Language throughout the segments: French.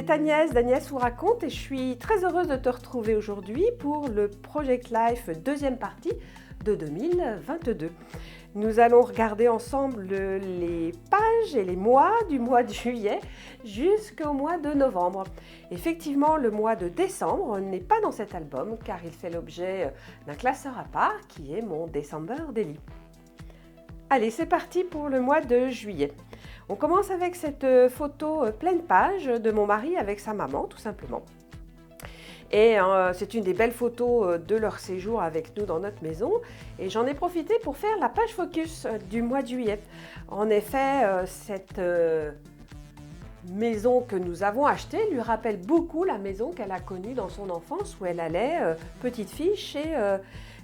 c'est Agnès d'Agnès vous raconte et je suis très heureuse de te retrouver aujourd'hui pour le Project Life deuxième partie de 2022. Nous allons regarder ensemble les pages et les mois du mois de juillet jusqu'au mois de novembre. Effectivement, le mois de décembre n'est pas dans cet album car il fait l'objet d'un classeur à part qui est mon December Daily. Allez, c'est parti pour le mois de juillet. On commence avec cette photo pleine page de mon mari avec sa maman, tout simplement. Et c'est une des belles photos de leur séjour avec nous dans notre maison. Et j'en ai profité pour faire la page focus du mois de juillet. En effet, cette maison que nous avons achetée lui rappelle beaucoup la maison qu'elle a connue dans son enfance où elle allait, petite fille, chez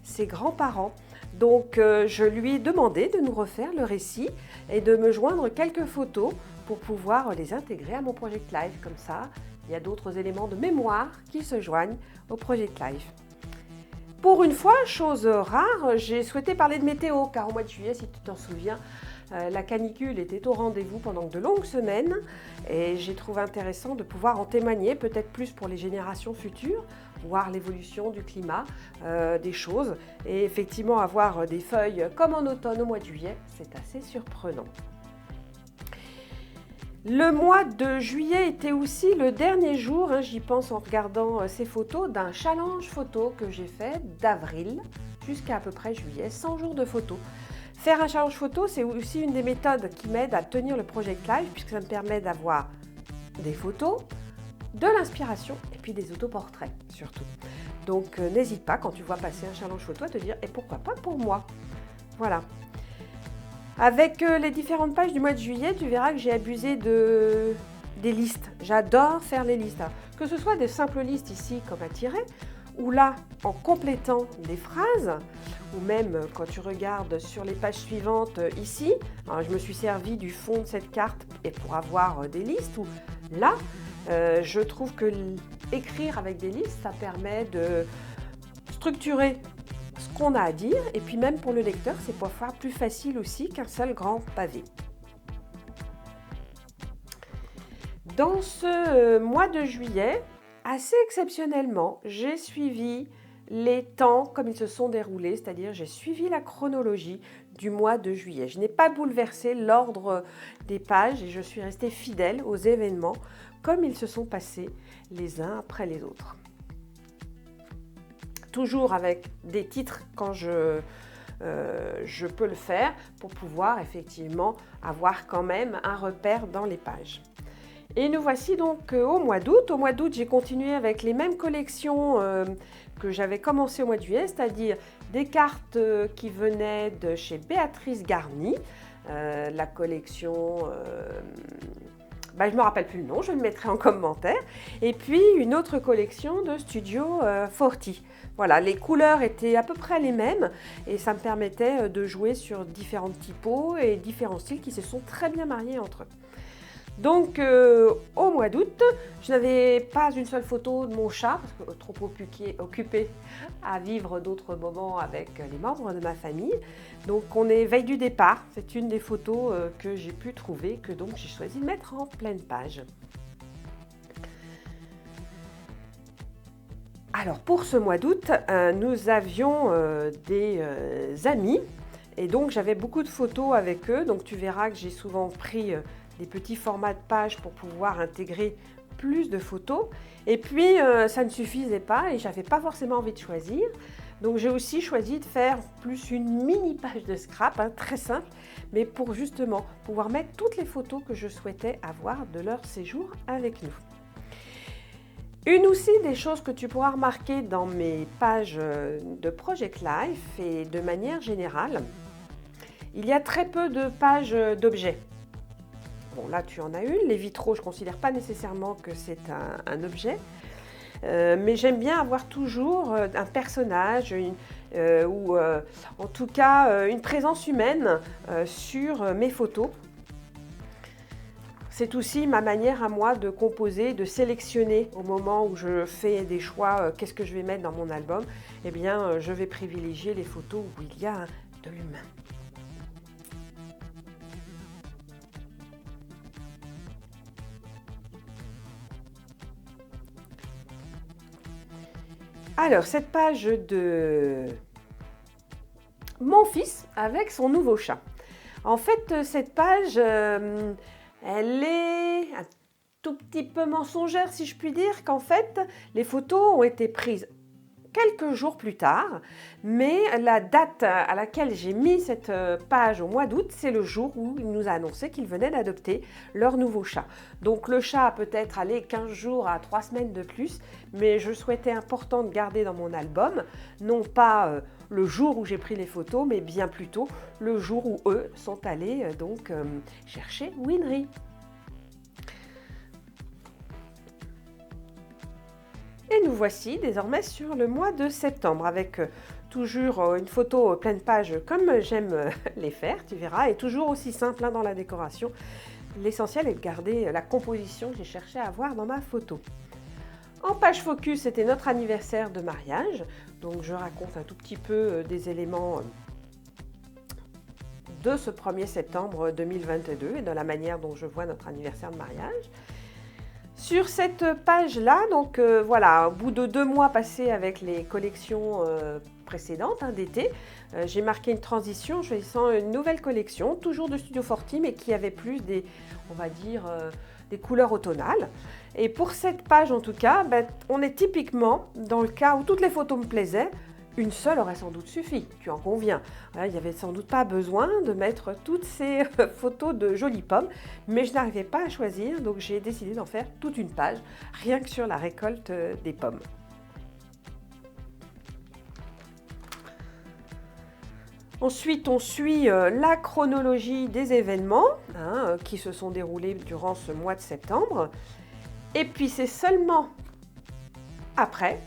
ses grands-parents. Donc je lui ai demandé de nous refaire le récit et de me joindre quelques photos pour pouvoir les intégrer à mon Project Life. Comme ça, il y a d'autres éléments de mémoire qui se joignent au Project Life. Pour une fois, chose rare, j'ai souhaité parler de météo car au mois de juillet, si tu t'en souviens, la canicule était au rendez-vous pendant de longues semaines et j'ai trouvé intéressant de pouvoir en témoigner, peut-être plus pour les générations futures, voir l'évolution du climat, des choses et effectivement avoir des feuilles comme en automne au mois de juillet, c'est assez surprenant. Le mois de juillet était aussi le dernier jour, j'y pense en regardant ces photos, d'un challenge photo que j'ai fait d'avril jusqu'à à peu près juillet, 100 jours de photos. Faire un challenge photo, c'est aussi une des méthodes qui m'aide à tenir le Project Life puisque ça me permet d'avoir des photos, de l'inspiration et puis des autoportraits surtout. Donc n'hésite pas quand tu vois passer un challenge photo à te dire « et pourquoi pas pour moi ?» Voilà. Avec les différentes pages du mois de juillet, tu verras que j'ai abusé des listes. J'adore faire les listes. Alors, que ce soit des simples listes ici comme à tirer, ou là en complétant des phrases, ou même quand tu regardes sur les pages suivantes ici, alors, je me suis servi du fond de cette carte et pour avoir des listes, ou là, je trouve que écrire avec des listes, ça permet de structurer ce qu'on a à dire et puis même pour le lecteur, c'est parfois plus facile aussi qu'un seul grand pavé. Dans ce mois de juillet, assez exceptionnellement, j'ai suivi les temps comme ils se sont déroulés, c'est-à-dire j'ai suivi la chronologie du mois de juillet. Je n'ai pas bouleversé l'ordre des pages et je suis restée fidèle aux événements comme ils se sont passés les uns après les autres. Toujours avec des titres quand je peux le faire pour pouvoir effectivement avoir quand même un repère dans les pages. Et nous voici donc au mois d'août. Au mois d'août, j'ai continué avec les mêmes collections que j'avais commencé au mois de juillet, c'est-à-dire des cartes qui venaient de chez Béatrice Garny, la collection... je ne me rappelle plus le nom, je le mettrai en commentaire. Et puis une autre collection de Studio Forti. Voilà, les couleurs étaient à peu près les mêmes et ça me permettait de jouer sur différentes typos et différents styles qui se sont très bien mariés entre eux. Donc au mois d'août, je n'avais pas une seule photo de mon chat, parce que trop occupée à vivre d'autres moments avec les membres de ma famille. Donc on est veille du départ, c'est une des photos que j'ai pu trouver, que donc j'ai choisi de mettre en pleine page. Alors pour ce mois d'août, nous avions des amis et donc j'avais beaucoup de photos avec eux. Donc tu verras que j'ai souvent pris des petits formats de pages pour pouvoir intégrer plus de photos. Et puis ça ne suffisait pas et j'avais pas forcément envie de choisir. Donc j'ai aussi choisi de faire plus une mini page de scrap, très simple, mais pour justement pouvoir mettre toutes les photos que je souhaitais avoir de leur séjour avec nous. Une aussi des choses que tu pourras remarquer dans mes pages de Project Life et de manière générale, il y a très peu de pages d'objets. Bon, là tu en as une, les vitraux, je ne considère pas nécessairement que c'est un objet, mais j'aime bien avoir toujours un personnage ou en tout cas une présence humaine sur mes photos. C'est aussi ma manière à moi de composer, de sélectionner au moment où je fais des choix, qu'est-ce que je vais mettre dans mon album. Eh bien, je vais privilégier les photos où il y a de l'humain. Alors, cette page de mon fils avec son nouveau chat. En fait, cette page, elle est un tout petit peu mensongère, si je puis dire, qu'en fait, les photos ont été prises quelques jours plus tard, mais la date à laquelle j'ai mis cette page au mois d'août, c'est le jour où il nous a annoncé qu'ils venaient d'adopter leur nouveau chat. Donc le chat a peut-être allé 15 jours à 3 semaines de plus, mais je souhaitais important de garder dans mon album, non pas le jour où j'ai pris les photos, mais bien plutôt le jour où eux sont allés chercher Winry. Et nous voici désormais sur le mois de septembre avec toujours une photo pleine page comme j'aime les faire, tu verras, et toujours aussi simple dans la décoration. L'essentiel est de garder la composition que j'ai cherché à avoir dans ma photo. En page focus, c'était notre anniversaire de mariage, donc je raconte un tout petit peu des éléments de ce 1er septembre 2022 et de la manière dont je vois notre anniversaire de mariage. Sur cette page-là, donc voilà, au bout de 2 mois passés avec les collections précédentes d'été, j'ai marqué une transition choisissant une nouvelle collection, toujours de Studio Forti, mais qui avait plus des, on va dire, des couleurs automnales. Et pour cette page en tout cas, on est typiquement dans le cas où toutes les photos me plaisaient. Une seule aurait sans doute suffi, tu en conviens. Il n'y avait sans doute pas besoin de mettre toutes ces photos de jolies pommes, mais je n'arrivais pas à choisir, donc j'ai décidé d'en faire toute une page, rien que sur la récolte des pommes. Ensuite, on suit la chronologie des événements qui se sont déroulés durant ce mois de septembre. Et puis, c'est seulement après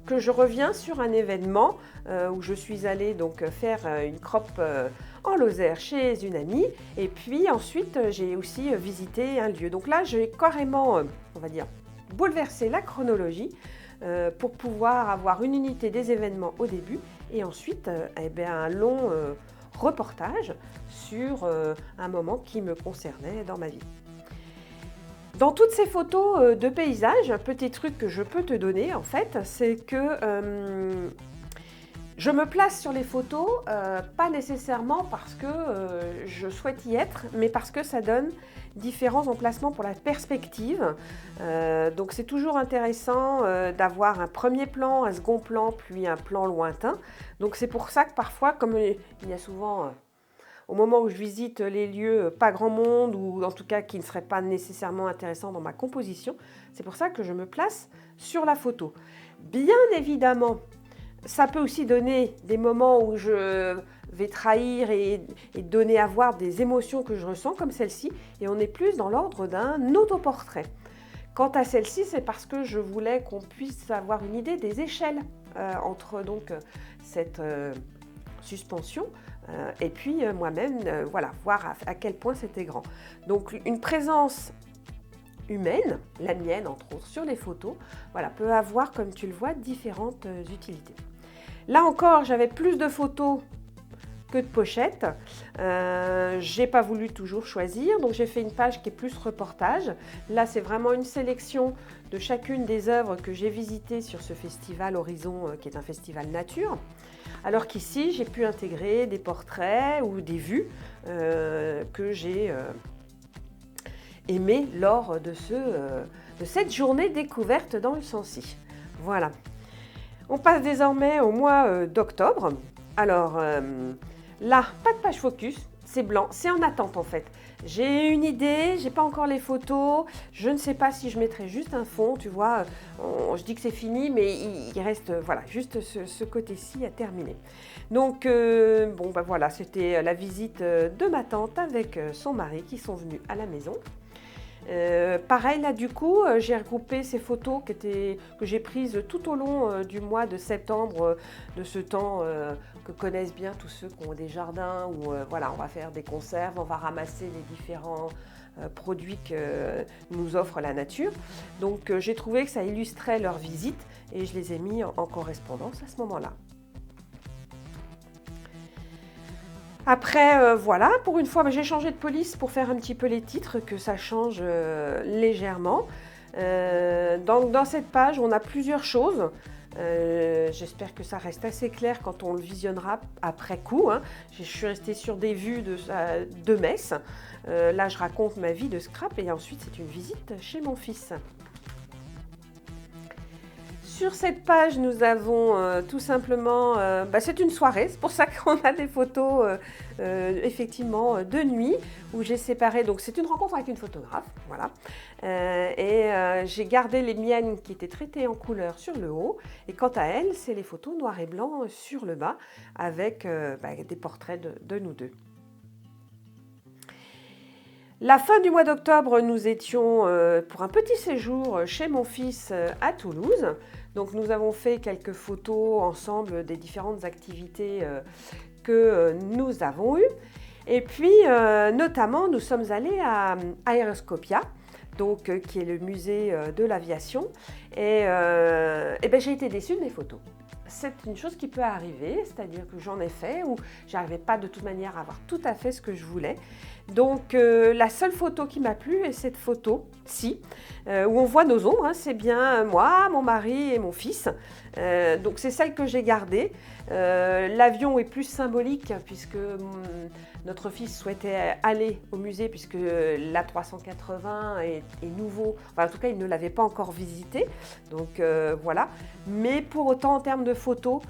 que je reviens sur un événement où je suis allée donc faire une crop en Lozère chez une amie, et puis ensuite j'ai aussi visité un lieu. Donc là j'ai carrément, on va dire, bouleversé la chronologie pour pouvoir avoir une unité des événements au début et ensuite un long reportage sur un moment qui me concernait dans ma vie. Dans toutes ces photos de paysages, un petit truc que je peux te donner en fait, c'est que je me place sur les photos, pas nécessairement parce que je souhaite y être, mais parce que ça donne différents emplacements pour la perspective. Donc c'est toujours intéressant d'avoir un premier plan, un second plan, puis un plan lointain. Donc c'est pour ça que parfois, comme il y a souvent... au moment où je visite les lieux, pas grand monde ou en tout cas qui ne seraient pas nécessairement intéressants dans ma composition, c'est pour ça que je me place sur la photo. Bien évidemment, ça peut aussi donner des moments où je vais trahir et donner à voir des émotions que je ressens comme celle-ci et on est plus dans l'ordre d'un autoportrait. Quant à celle-ci, c'est parce que je voulais qu'on puisse avoir une idée des échelles entre donc cette suspension et puis moi-même, voilà, voir à quel point c'était grand. Donc une présence humaine, la mienne entre autres, sur les photos, voilà, peut avoir, comme tu le vois, différentes utilités. Là encore, j'avais plus de photos que de pochettes. J'ai pas voulu toujours choisir, donc j'ai fait une page qui est plus reportage. Là, c'est vraiment une sélection de chacune des œuvres que j'ai visitées sur ce festival Horizon, qui est un festival nature. Alors qu'ici, j'ai pu intégrer des portraits ou des vues que j'ai aimées lors de cette journée découverte dans le Sancy. Voilà. On passe désormais au mois d'octobre. Alors là, pas de page focus, c'est blanc, c'est en attente en fait. J'ai une idée, j'ai pas encore les photos, je ne sais pas si je mettrai juste un fond, tu vois, je dis que c'est fini, mais il reste voilà, juste ce côté-ci à terminer. Donc voilà, c'était la visite de ma tante avec son mari qui sont venus à la maison. Pareil là du coup j'ai regroupé ces photos que j'ai prises tout au long du mois de septembre, de ce temps que connaissent bien tous ceux qui ont des jardins où voilà, on va faire des conserves, on va ramasser les différents produits que nous offre la nature. Donc j'ai trouvé que ça illustrait leur visite et je les ai mis en correspondance à ce moment-là. Après, voilà, pour une fois, j'ai changé de police pour faire un petit peu les titres, que ça change légèrement. Dans cette page, on a plusieurs choses. J'espère que ça reste assez clair quand on le visionnera après coup, hein. Je suis restée sur des vues de messe. Là, je raconte ma vie de scrap et ensuite, c'est une visite chez mon fils. Sur cette page, nous avons tout simplement, c'est une soirée, c'est pour ça qu'on a des photos effectivement de nuit où j'ai séparé, donc c'est une rencontre avec une photographe, voilà, j'ai gardé les miennes qui étaient traitées en couleur sur le haut et quant à elles, c'est les photos noir et blanc sur le bas avec des portraits de nous deux. La fin du mois d'octobre, nous étions pour un petit séjour chez mon fils à Toulouse. Donc nous avons fait quelques photos ensemble des différentes activités que nous avons eues. Et puis notamment, nous sommes allés à Aeroscopia, donc, qui est le musée de l'aviation. Et j'ai été déçue de mes photos. C'est une chose qui peut arriver, c'est-à-dire que j'en ai fait où j'arrivais pas de toute manière à avoir tout à fait ce que je voulais. Donc la seule photo qui m'a plu est cette photo-ci, où on voit nos ombres, hein, c'est bien moi, mon mari et mon fils. Donc c'est celle que j'ai gardée. L'avion est plus symbolique puisque notre fils souhaitait aller au musée puisque l'A380 est nouveau. Enfin, en tout cas, il ne l'avait pas encore visité. Donc voilà. Mais pour autant, en termes de photos,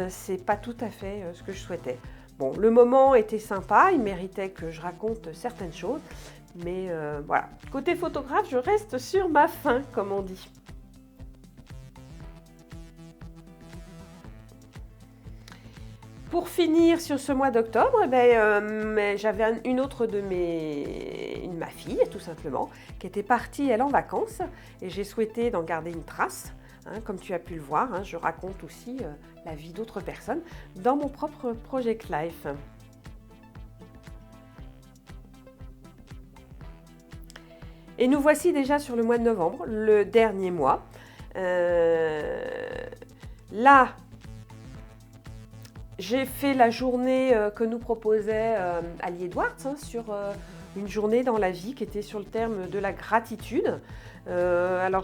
c'est pas tout à fait ce que je souhaitais. Bon, le moment était sympa, il méritait que je raconte certaines choses. Mais voilà. Côté photographe, je reste sur ma faim, comme on dit. Pour finir sur ce mois d'octobre, j'avais une autre de ma fille, tout simplement, qui était partie, elle, en vacances, et j'ai souhaité d'en garder une trace. Hein, comme tu as pu le voir, hein, je raconte aussi la vie d'autres personnes dans mon propre Project Life. Et nous voici déjà sur le mois de novembre, le dernier mois. Là, j'ai fait la journée que nous proposait Ali Edwards, hein, sur une journée dans la vie qui était sur le terme de la gratitude. Alors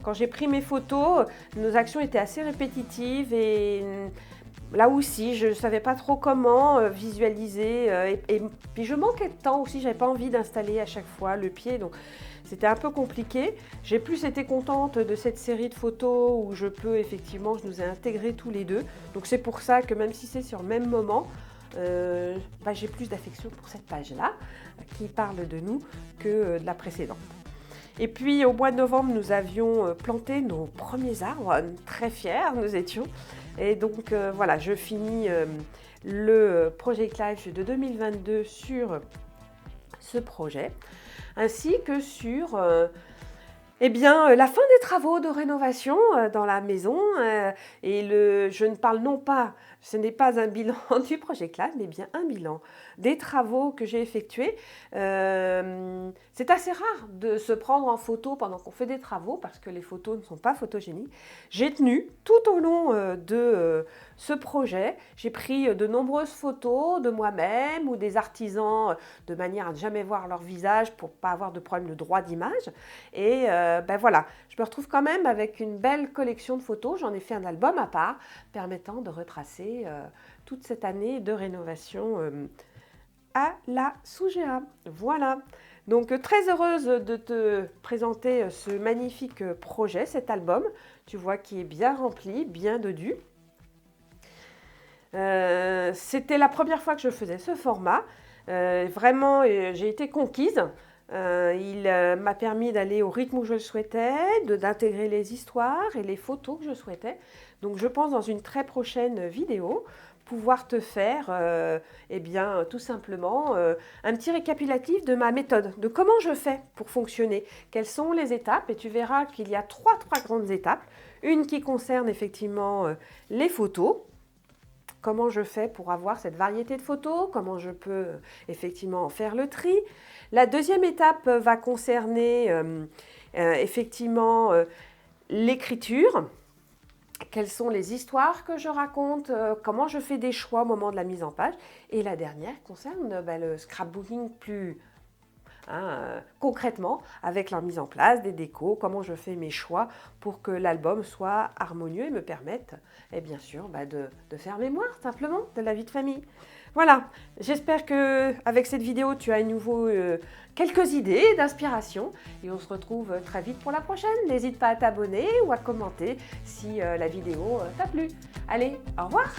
quand j'ai pris mes photos, nos actions étaient assez répétitives et là aussi, je ne savais pas trop comment visualiser et puis je manquais de temps aussi, j'avais pas envie d'installer à chaque fois le pied, donc c'était un peu compliqué. J'ai plus été contente de cette série de photos où je nous ai intégrés tous les deux, donc c'est pour ça que même si c'est sur le même moment, j'ai plus d'affection pour cette page-là qui parle de nous que de la précédente. Et puis au mois de novembre, nous avions planté nos premiers arbres, très fiers nous étions. Et donc voilà, je finis le Project Life de 2022 sur ce projet, ainsi que sur la fin des travaux de rénovation dans la maison. Je ne parle non pas, ce n'est pas un bilan du Project Life, mais bien un bilan des travaux que j'ai effectués. C'est assez rare de se prendre en photo pendant qu'on fait des travaux parce que les photos ne sont pas photogéniques. J'ai tenu tout au long de ce projet. J'ai pris de nombreuses photos de moi-même ou des artisans de manière à ne jamais voir leur visage pour ne pas avoir de problème de droit d'image. Et voilà, je me retrouve quand même avec une belle collection de photos. J'en ai fait un album à part permettant de retracer toute cette année de rénovation à la Sougéa. Voilà, donc très heureuse de te présenter ce magnifique projet, cet album, tu vois, qui est bien rempli, bien dodu. C'était la première fois que je faisais ce format. Vraiment, j'ai été conquise. Il m'a permis d'aller au rythme où je le souhaitais, d'intégrer les histoires et les photos que je souhaitais. Donc je pense dans une très prochaine vidéo pouvoir te faire tout simplement un petit récapitulatif de ma méthode, de comment je fais pour fonctionner, quelles sont les étapes, et tu verras qu'il y a trois grandes étapes. Une qui concerne effectivement les photos, comment je fais pour avoir cette variété de photos, comment je peux effectivement en faire le tri. La deuxième étape va concerner l'écriture. Quelles sont les histoires que je raconte, comment je fais des choix au moment de la mise en page. Et la dernière concerne le scrapbooking plus concrètement avec la mise en place des décos, comment je fais mes choix pour que l'album soit harmonieux et me permette, et bien sûr, de faire mémoire simplement de la vie de famille. Voilà, j'espère que avec cette vidéo, tu as à nouveau quelques idées d'inspiration et on se retrouve très vite pour la prochaine. N'hésite pas à t'abonner ou à commenter si la vidéo t'a plu. Allez, au revoir!